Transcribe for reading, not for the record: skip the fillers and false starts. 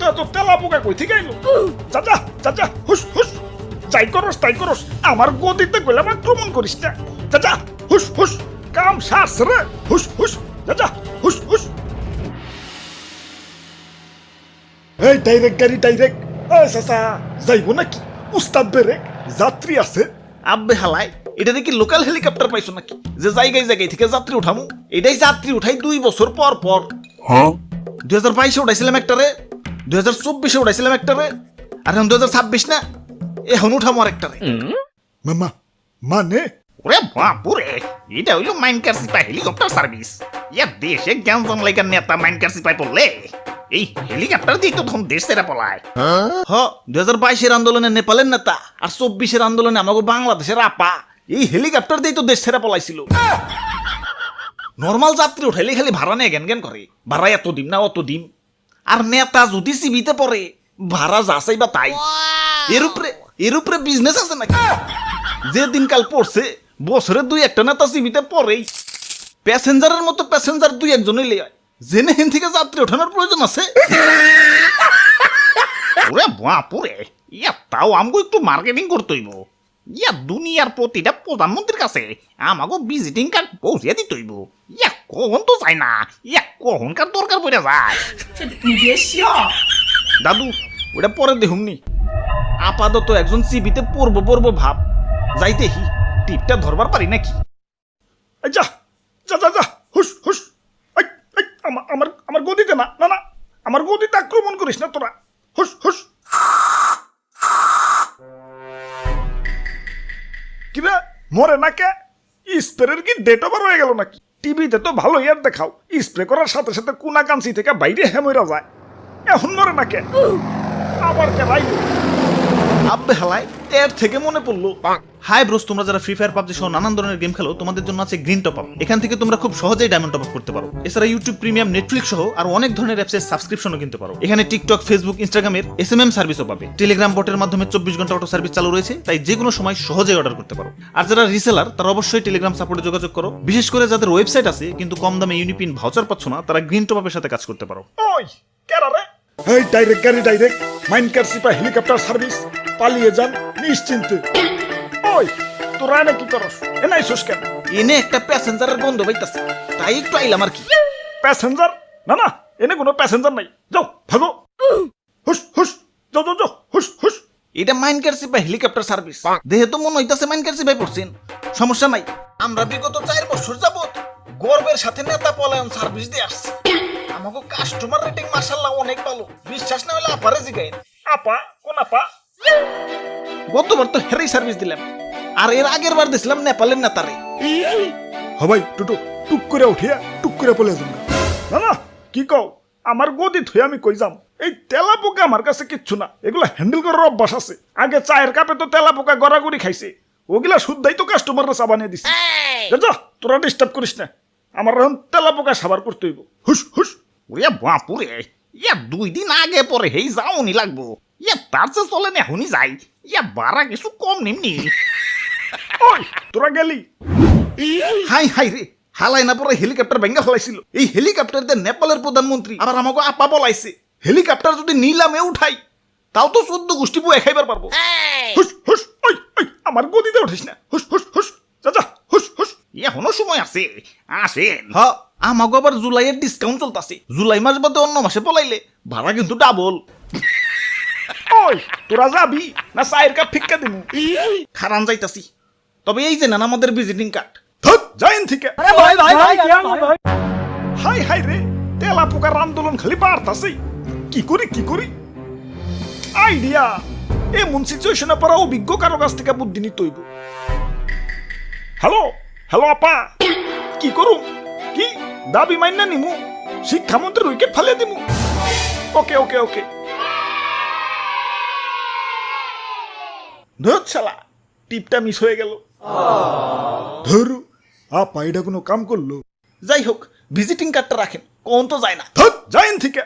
এত তেলা পোকা কই থেকে আইলো? চাচা চাচা হুস হুস, যাই করস তাই করস, আমার গদিতে গেলাম আক্রমণ করিস না। চাচা হুস হুস, কাম সারস রে, হুস হুস চাচা হুস হুস। এই ডাইরেক্ট গাড়ি ডাইরেক্ট। এই চাচা যাইবো নাকি? উস্তাদ ব্রেক, যাত্রী আছে। আব্বে হালাই, এটা দেখি লোকাল হেলিকপ্টার পাইছো নাকি যে জায়গায় জায়গায় থেকে যাত্রী উঠামু? এটাই যাত্রী উঠাই 2 বছর পর পর। 2022-এ উঠাইছিলাম একটারে, 2024-এ উঠাইছিলাম একটারে, আর এখন 2026 না, এখন উঠামু আর একটারে। মামা মানে ওরে বাপুরে, এটা হইলো মাইনকার সিপাই হেলিকপ্টার সার্ভিস। ইয়া দেশে গ্যাঞ্জাম লাইকার নেতা মাইনকার সিপাই পড়লে এই হেলিকপ্টার দিয়ে তো তখন দেশ ছেড়ে পলায়। 2022-এর আন্দোলনে নেপালের নেতা আর 24-এর আন্দোলনে আমাকে বাংলাদেশের আপা এই হেলিকপ্টার দিয়ে তো দেশ ছেড়ে পলাইছিল। নর্মাল যাত্রী উঠাইলে খালি ভাড়া নিয়ে জ্ঞান জ্ঞান করে, ভাড়া এত দিন না অত দিন। আর নেতা যদি সিবিতে পড়ে ভাড়া যাচাই বা তাই। এর উপরে বিজনেস আছে নাকি? যে দিনকাল পড়ছে বছরে 2-1টা নেতা সিবিতে পড়েই প্যাসেঞ্জারের মতো প্যাসেঞ্জার 2-1জনই লে হয়। জেনে হেন থেকে যাত্রী ওঠানোর প্রয়োজন আছে? ওরে বাপুরে, ইয়া তাও আমগো একটু মার্কেটিং করতে হইব। ইয়া দুনিয়ার প্রতিটা প্রধানমন্ত্রীর কাছে আমাগো ভিজিটিং কার্ড পৌঁছে দিতে হইব। ইয়া কখন তো চাই না, ইয়া কখনকার দরকার পড়ে যায়। দাদু ওটা পরে দেখুমনি, আপাতত একজন সিবিতে পড়বো ভাব। যাইতে হি টিপটা ধরবার পারি নাকি? যা যা যা যা হুস হুস। আমার আমার গদিতে না না না, আমার গদিতে আক্রমণ করিস না তোরা, হুস হুস। কিরে মরে না কে? স্প্রের কি ডেট ওভার হয়ে গেল নাকি? টিভিতে তো ভালো ইয়ার দেখাও, স্প্রে করার সাথে সাথে কুনা কাঞ্চি থেকে বাইরে হেমরা যায়। এখন মরে না কে? আবার কে রাইলো? আব্বে হালাই, এর থেকে মনে পড়লো, হাই ব্রোস, তোমরা যারা ফ্রি ফায়ার পাবজি সহ নানান ধরনের গেম খেলো তোমাদের জন্য আছে গ্রিন টপ আপ। এখান থেকে তোমরা খুব সহজেই ডায়মন্ড টপ আপ করতে পারো। এছাড়া ইউটিউব প্রিমিয়াম, নেটফ্লিক্স সহ আর অনেক ধরনের অ্যাপসের সাবস্ক্রিপশনও কিনতে পারো। এখানে টিকটক, ফেসবুক, ইনস্টাগ্রামের এসএমএম সার্ভিসও পাবে। টেলিগ্রাম বটের মাধ্যমে 24 ঘন্টা অটো সার্ভিস চালু রয়েছে, তাই যে কোনো সময় সহজেই অর্ডার করতে পারো। আর যারা রিসেলার তারা অবশ্যই টেলিগ্রাম সাপোর্টে যোগাযোগ করো। বিশেষ করে যাদের ওয়েবসাইট আছে কিন্তু কম দামে ইউনিপিন ভাউচার পাচ্ছ না, তারা গ্রিন টপ আপের সাথে কাজ করতে পারো। ওই কেরা রে? এই ডাইরেক্ট গাড়ি ডাইরেক্ট, মাইনকার সিপাই হেলিকপ্টার সার্ভিস, পালিয়ে যান নিশ্চিন্তে। ওই তোরা এনে কি করস? এনাই সুস কেন? এনে একটা প্যাসেঞ্জারের গন্ধ পাইতাছে, তাই একটু আইলাম আর কি। প্যাসেঞ্জার? না না, এনে কোনো প্যাসেঞ্জার নাই, যাও ভাগো। হুস হুস, যাও যাও যাও, হুস হুস। এটা মাইনকার সিপাই হেলিকপ্টার সার্ভিস, দেহে তো মনে হইতাছে মাইনকার সিপাই পড়ছেন। সমস্যা নাই, আমরা বিগত 4 বছর যাবত গর্বের সাথে নেতা পলায়ন সার্ভিস দিয়ে আসছি। আমাকে কাস্টমার রেটিং মাশাআল্লাহ অনেক ভালো। বিশ্বাস না হলে আপারে জিগাইন। আপা? কোন আপা? গতবার তো হেরাই সার্ভিস দিলাম, আর এর আগের বার দিছিলাম নেপালের নেতারে। হবাই টুটু টুক করে উঠিয়া টুক করে পলে যান। না না, কি কও? আমার গদি থুয়ে আমি কই যাম? এই তেলা পোকা আমার কাছে কিচ্ছু না, এগুলা হ্যান্ডেল করার অভ্যাস আছে। আগে চায়ের কাপে তো তেলা পোকা গড়াগড়ি খাইছে, ওগুলা শুদ্ধাই তো কাস্টমাররা চা বানিয়ে দিছে। যা তোরা ডিস্টার্ব করিস না, আমার এখন তেলা পোকা সাবার করতে হইব। হুস হুস। ওরে বাপুরে, ইয়া 2 দিন আগে পরে হেই যাওনি লাগবো। ইয়া তার চেয়ে চলেন এখনই যাই, ইয়া বাড়া কিছু কম নিমনি। ওই তোরা গেলি? হাই হাই রে, হালাই না পরে হেলিকপ্টার ভেঙ্গা ফেলাইছিল। এই হেলিকপ্টার দিয়ে নেপালের প্রধানমন্ত্রী আবার আমাকে আপা বলাইছে। হেলিকপ্টার যদি নিলামে উঠাই তাও তো 14 গোষ্ঠী বয়ে খাইবার পারবো। হুস হুস। ওই ওই আমার গদিতে উঠিস না, হুস হুস হুস। যা হুস হুস। এখনো সময় আছে, আসেন। হ্যাঁ, আমাকে আবার জুলাইয়ের ডিসকাউন্ট চলতেছে। জুলাই মাস বাদে অন্য মাসে পলাইলে ভাড়া কিন্তু ডাবল। ওই তোরা যাবি না চায়ের কাপ ফিক্কা দিমু? খারান যাইতাছি, তবে এই যে না আমাদের ভিজিটিং কার্ড। যাইন থেকে। হাই হাই রে, তেলা পোকার আন্দোলন খালি বাড়তাছে। কি করি কি করি? আইডিয়া, এমন সিচুয়েশনে পড়া অভিজ্ঞ কারো কাছ থেকে বুদ্ধি নিতে হইব। হ্যালো হ্যালো আপা, কি করুম? কি দাবি মাইনা নিমু? শিক্ষামন্ত্রীর উইকেট ফালিয়ে দিমু? ওকে ওকে ওকে। ধর শালা, টিপটা মিস হয়ে গেল। ধরু আপা এটা কোনো কাম করলো? যাই হোক, ভিজিটিং কার্ডটা রাখেন, কোন তো যায় না। যাইন থেকে।